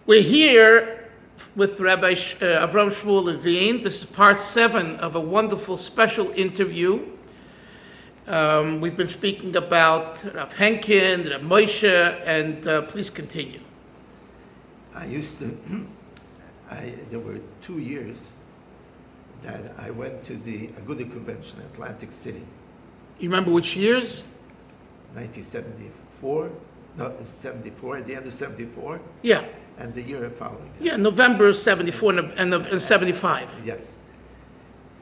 We're here with Rabbi Avraham Shmuel Levine. This is part 7 of a wonderful special interview. We've been speaking about Rav Henkin, Rav Moshe, and please continue. There were 2 years that I went to the Aguda convention in Atlantic City. You remember which years? 1974, no, 74, at the end of 74. Yeah. And the year following. Yeah, November 74 and 75. Yes.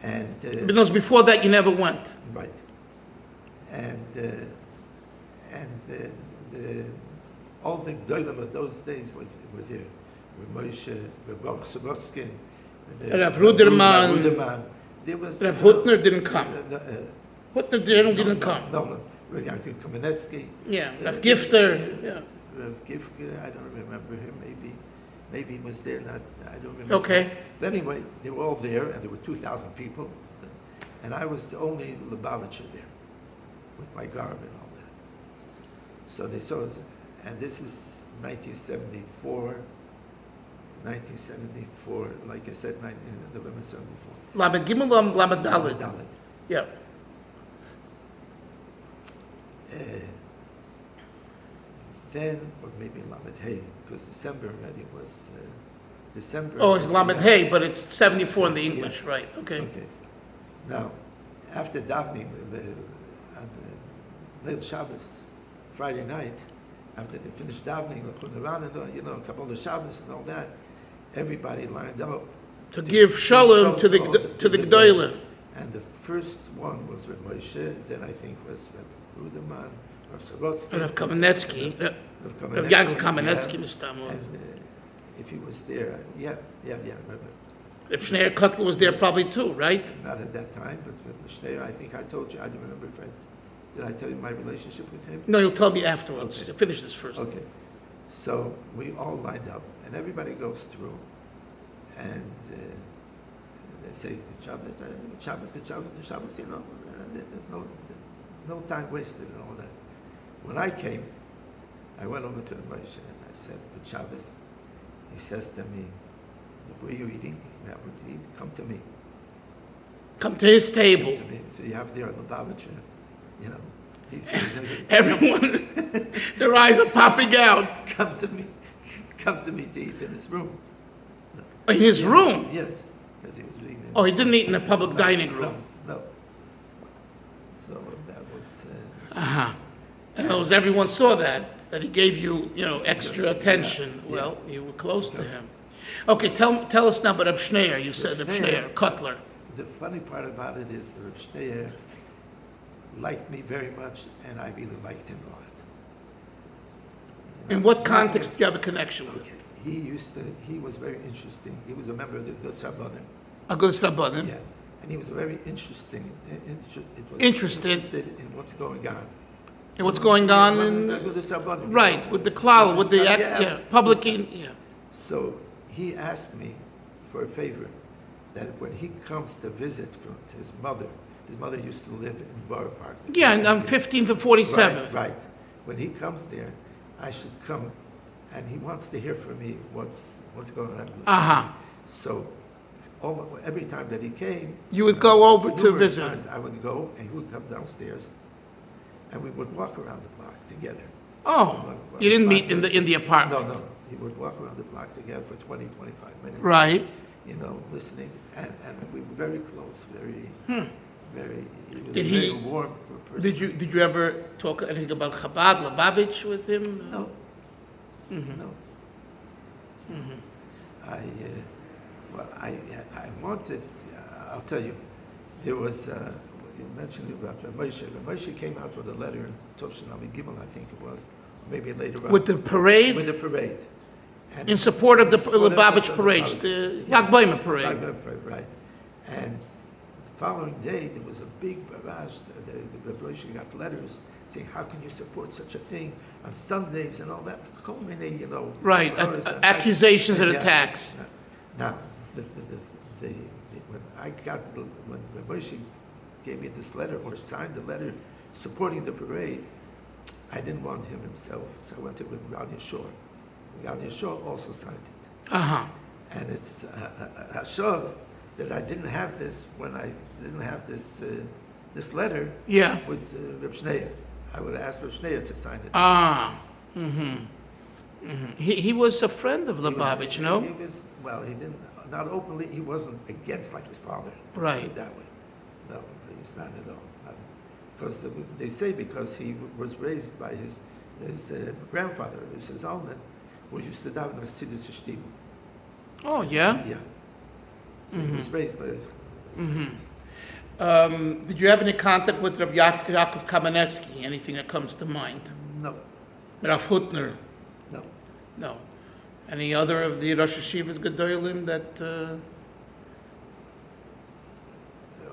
And Because before that you never went. right. And all the Gdolim of those days were there. Rav Moshe, Rabbi Sobotskin, Rav Ruderman. There was Rav Hutner didn't come. Hutner didn't come. No. Rav Kamenetsky. Yeah, Rav Gifter. Yeah. Rav Gifter, I don't remember him. Maybe he was there. I don't remember. Okay. But anyway, they were all there, and there were 2,000 people, and I was the only Lubavitcher there, with my garb and all that. So they saw us, and this is 1974. 1974, like I said, November 74. Lamed Gimel, Lamed Daled. Dalet. Yeah. Then, or maybe Lamed Hey, because December already was December. Oh, it's Lamed Hey, but it's 74 in the English, Yeah. right? Okay. Okay. Now, after davening on Leil Shabbos, Friday night, after they finished davening, Kabbalah Shabbos and all that, everybody lined up To give shalom to the Gdolim. And the first one was Rav Moshe, then I think was Rav Ruderman, Rav Sobotsky, Rav Kamenetsky, Rav Yaakov Kamenetsky, Mr. And if he was there, yeah, remember. Rav Shneur Kotler was there probably too, right? Not at that time, but with Shneur, I think I told you, I don't remember if did I tell you my relationship with him? No, you'll tell me afterwards. Okay. Finish this first. Okay. So we all lined up, and everybody goes through, and they say, good Shabbos, good Shabbos, there's no time wasted and all that. When I came, I went over to the Moshe and I said, good Shabbos. He says to me, the way you're eating, you have to eat, come to me. Come to his table. Come to me. So you have there on the Lubavitcher, he says, Everyone, their eyes are popping out. come to me to eat in his room. In his room? Yes, because he was reading. Oh, he didn't eat in a public dining room. No. So that was. And everyone saw that he gave you, extra attention. Yeah. Well, you were close to him. Okay, tell us now about Rav Shneur. You said Rav Shneur Kotler. The funny part about it is Rav Shneur liked me very much, and I really liked him a lot. In what context do you have a connection with? Okay, he was very interesting. He was a member of the Aguda Rabbanim. Aguda Rabbanim. Yeah, and he was very interested in what's going on. And what's going on Aguda Rabbanim. right, with the klal, with the public, So he asked me for a favor, that when he comes to visit to his mother used to live in Borough Park. Yeah, and I'm 15th to 47th. Right. When he comes there, I should come, and he wants to hear from me what's going on. So every time that he came, You would go over to numerous visit. times I would go, and he would come downstairs, and we would walk around the block together. Oh, you didn't meet in the apartment. No. He would walk around the block together for 20, 25 minutes. Right. Listening, and we were very close, very, he was Did a he- very warm person. Did you ever talk anything about Chabad, Lubavitch with him? No. Mm-hmm. No. I wanted, I'll tell you, there was, you mentioned about Rav Moshe. Rav Moshe came out with a letter in Toshin Ami Gimel, I think it was, maybe later on. With the parade? With the parade. And In support of the support of Lubavitch the parade, Lubavitch. the Lag Baimer parade. Right. And the following day, there was a big barrage. The Rebbe got letters saying, how can you support such a thing on Sundays and all that? Culminating, Right, accusations and attacks. Now, when Rebbe gave me this letter, or signed the letter supporting the parade, I didn't want him himself, so I went to Rebbe Yeshua. Gal Yeshua also signed it. Uh-huh. And it's Hashav that I didn't have this when I didn't have this letter Yeah. with Reb Shneir. I would have asked Reb Shneir to sign it. Ah. Mm-hmm. He was a friend of He was- Lubavitch, no? He was, well, he didn't, not openly, he wasn't against like his father. Right. Put it that way. No, he's not at all. Because they say because he was raised by his grandfather, Mrs. Zalman, who used to daven in Chassidus Shtim. Oh, yeah? Yeah. So he was raised by his... Did you have any contact with Rabbi Yaakov Kamenetsky? Anything that comes to mind? No, Rav Hutner? no. No. Any other of the Rosh Hashivas Gedolim that...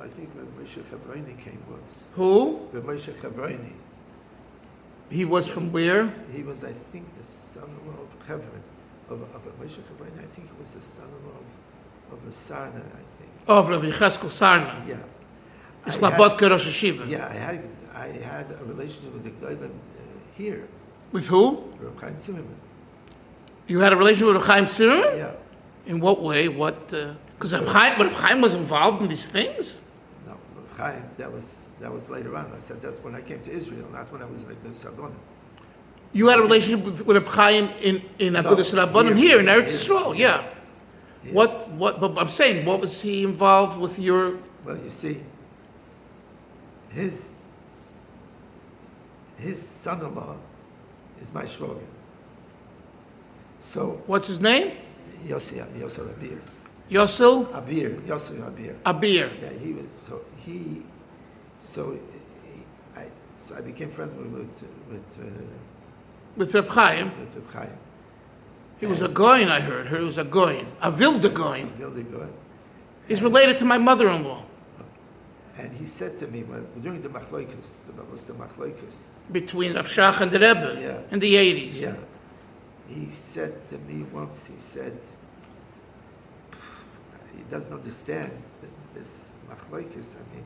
I think Rabbi Moshe Chavroni came once. Who? Rabbi Moshe Chavroni. He was from where? He was, I think, the son-in-law of Chevron, of Rabbi Moshe Chavroni. I think he was the son-in-law of a Sarna, I think. Oh, of Rabbi Cheskel Sarna. Yeah. Slobodka Rosh Hashiva. Yeah, I had a relationship with the Goyim here, With who? Rabbi Chaim Zimmerman. You had a relationship with Reb Chaim Zimmerman? Yeah. In what way? What? Because Reb Chaim was involved in these things? No, Rabbi Chaim, that was later on. I said that's when I came to Israel, not when I was like the Sabbanim. You had a relationship with Reb Chaim in Aguda Rabbanim here in Eretz Yisrael, yeah. Yeah. What? But I'm saying, what was he involved with your? Well, you see, his son-in-law is my shlogan. So What's his name? Yossi Abir. Yossel Yossi Abir. Abir. Yeah, he was. So I became friends With Reb Chaim. with Chaim. He was a goyin, I heard. He was a goyin. A wilde goyin. Really good. He's related to my mother-in-law. And he said to me during the machloikas, the machloikas. Between Rav Shach and the Rebbe Yeah. in the 80s. Yeah. He said to me once, he said, he doesn't understand this machloikas. I mean,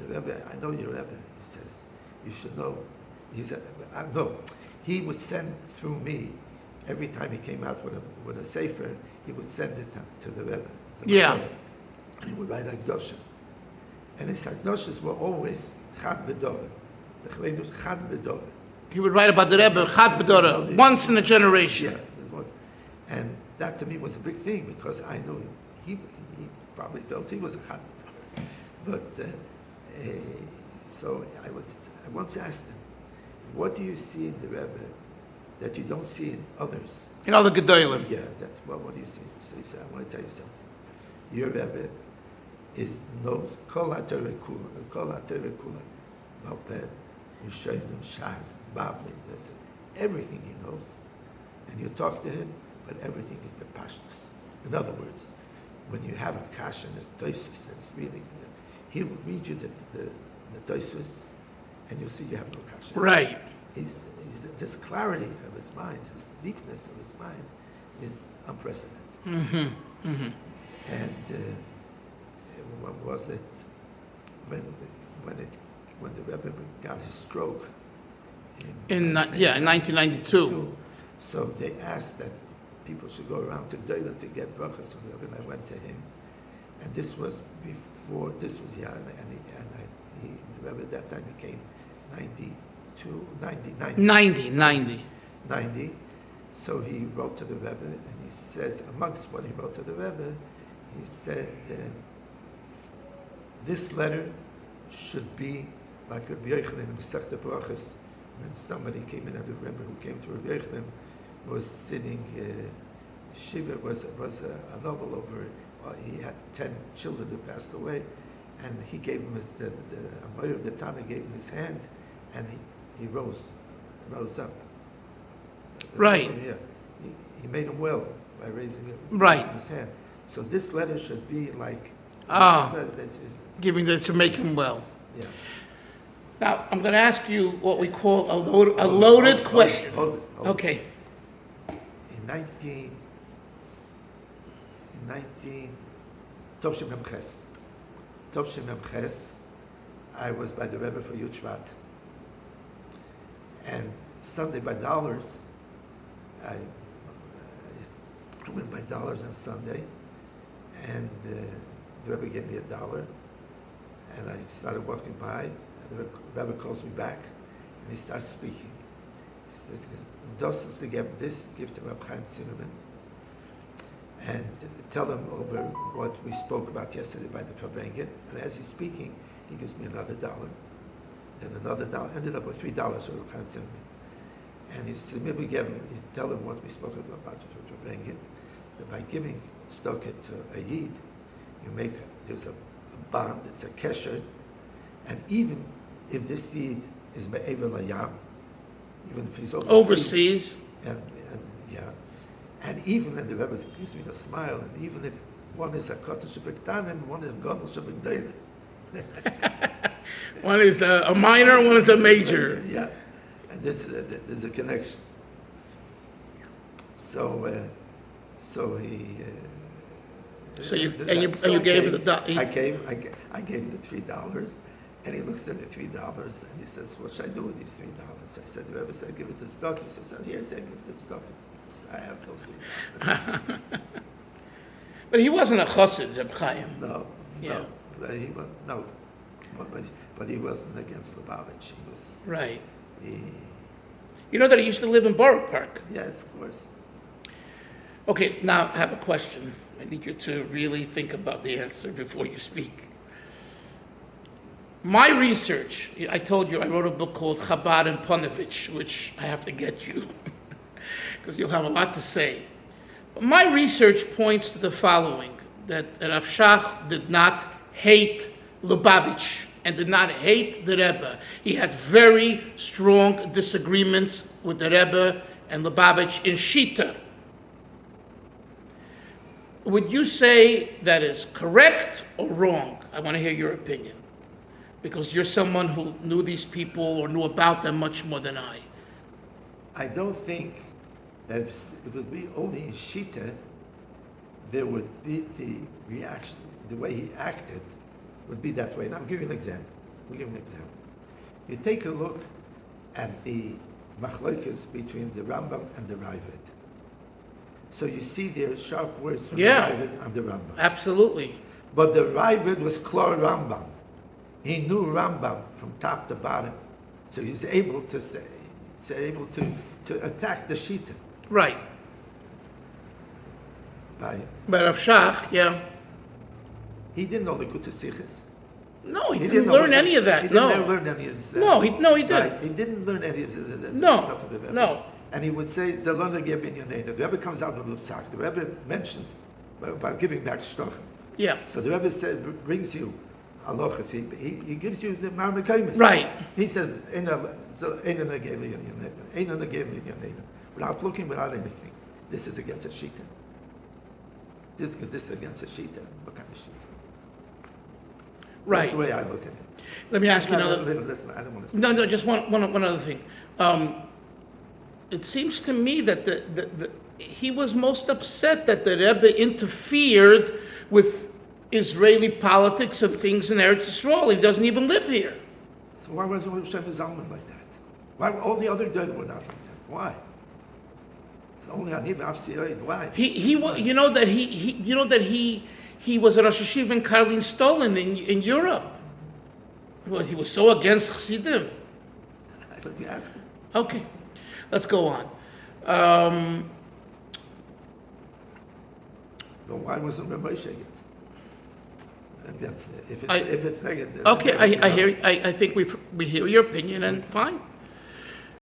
the Rebbe, I know your Rebbe, he says, you should know. He said, no, he would send through me, every time he came out with a sefer, he would send it to the Rebbe. Yeah. And he would write Agdoshim. And his Agdoshim were always Chad B'Dorah. The Chalem was Chad B'Dorah. He would write about the Rebbe, Chad B'Dorah, once in a generation. Yeah, there's one. And that to me was a big thing because I knew he probably felt he was a Chad B'Dorah. But so I once asked him, what do you see in the Rebbe that you don't see in others? In all the Gedolim. Yeah, what do you see? So he said, I want to tell you something. Your Rebbe knows Kol HaTorah Kula, Malpeh, Yishonim, Shas, Bavli, that's it. Everything he knows. And you talk to him, but everything is bepashtus. In other words, when you have a kasha and a toisus, and it's really good, he will read you the toisus, and you'll see you have no kasha. Right. This clarity of his mind, his deepness of his mind, is unprecedented. Mm-hmm. Mm-hmm. And what was it when the Rebbe got his stroke In 1992. So they asked that people should go around to Dalfin to get brachas from the Rebbe, and I went to him. And this was before, the Rebbe at that time became 90. So he wrote to the Rebbe, and he said, amongst what he wrote to the Rebbe, he said, this letter should be like Rabbi Yochanan in Masechta Brachos. When somebody came in, and the Rebbe who came to Rabbi Yochanan was sitting, Shiva was a novel over, he had 10 children who passed away, and he gave him the Amoyer, the Tana gave him his hand, and he rose up. Right. Yeah. He made him well by raising his hand. So this letter should be like... giving this to make him well. Yeah. Now, I'm going to ask you what we call a loaded question. Hold it. Okay. In 19... Tovshim Memches, I was by the Rebbe for Yud Shvat. And Sunday by dollars, I with my dollars on Sunday, and the Rebbe gave me $1, and I started walking by, and the Rebbe calls me back, and he starts speaking. He says, "Das ist the gift. This gift to Rabbi Chaim Zimmerman, and tell him over what we spoke about yesterday by the Fabrengen." And as he's speaking, he gives me another $1, then another $1, ended up with $3 for Rabbi Chaim Zimmerman. And he said, maybe tell him what we spoke about the Fabrengen, that by giving tzedakah to a yid, there's a bond, it's a kesher, and even if this yid is me'ever layam, even if he's overseas, and even, and the Rebbe gives me a smile, and even if one is a kodesh shebektanim, one is a gadol shebekdalim. One is a minor, one is a major. Yeah, and there's a connection. So he. So you gave him the I gave him the $3, and he looks at the $3 and he says, "What should I do with these $3?" I said, "The Rebbe said, give it to stock." He says, "Here, take it to stock." I have those $3. But he wasn't a chassid, Reb Chaim. No, Yeah. no, but he wasn't against Lubavitch. He was Right. He, You know that he used to live in Borough Park. yes, of course. Okay, now I have a question. I need you to really think about the answer before you speak. My research, I told you I wrote a book called Chabad and Ponevezh, which I have to get you, because you'll have a lot to say. But my research points to the following, that Rav Shach did not hate Lubavitch and did not hate the Rebbe. He had very strong disagreements with the Rebbe and Lubavitch in Shita. Would you say that is correct or wrong? I want to hear your opinion, because you're someone who knew these people or knew about them much more than I. I don't think that if it would be only in Shita, there would be the reaction, the way he acted would be that way. And I'll give you an example. You take a look at the machlokes between the Rambam and the Ravid. So you see there sharp words from the Ravid and the Rambam. Absolutely. But the Ravid was Klor Rambam. He knew Rambam from top to bottom. So he's able to to attack the Shita. Right. By, But Rav Shach, yeah. he didn't know the Gute Sichos. No, he didn't learn any of that. He No. didn't learn any of that. No, he didn't. Right. He didn't learn any of the No, stuff of the Rebbe. no. And he would say, Zelona Geb in your name. The Rebbe comes out with Psak. The Rebbe mentions about giving back Shach. Yeah. So the Rebbe said, brings you halachas. He gives you the Marmekaimis. Right. He said, without looking, without anything. This is against a Shita. This is against a Shita. What kind of Shita? Right. That's the way I look at it. Let me ask you another. Listen, I don't want to. No, just one other thing. It seems to me that he was most upset that the Rebbe interfered with Israeli politics and things in Eretz Yisrael. He doesn't even live here. So why wasn't Shem Zalman like that? Why all the other dead were not like that? Why? It's only Aniv Afsiyah. Why? You know that he was a Rosh Hashiva in Karlin Stolen in Europe. Well, he was so against Chassidim. Let me ask him. Okay, let's go on. But why wasn't Rabbi Moshe against? If it's negative. Okay, I hear. I think we hear your opinion, and fine.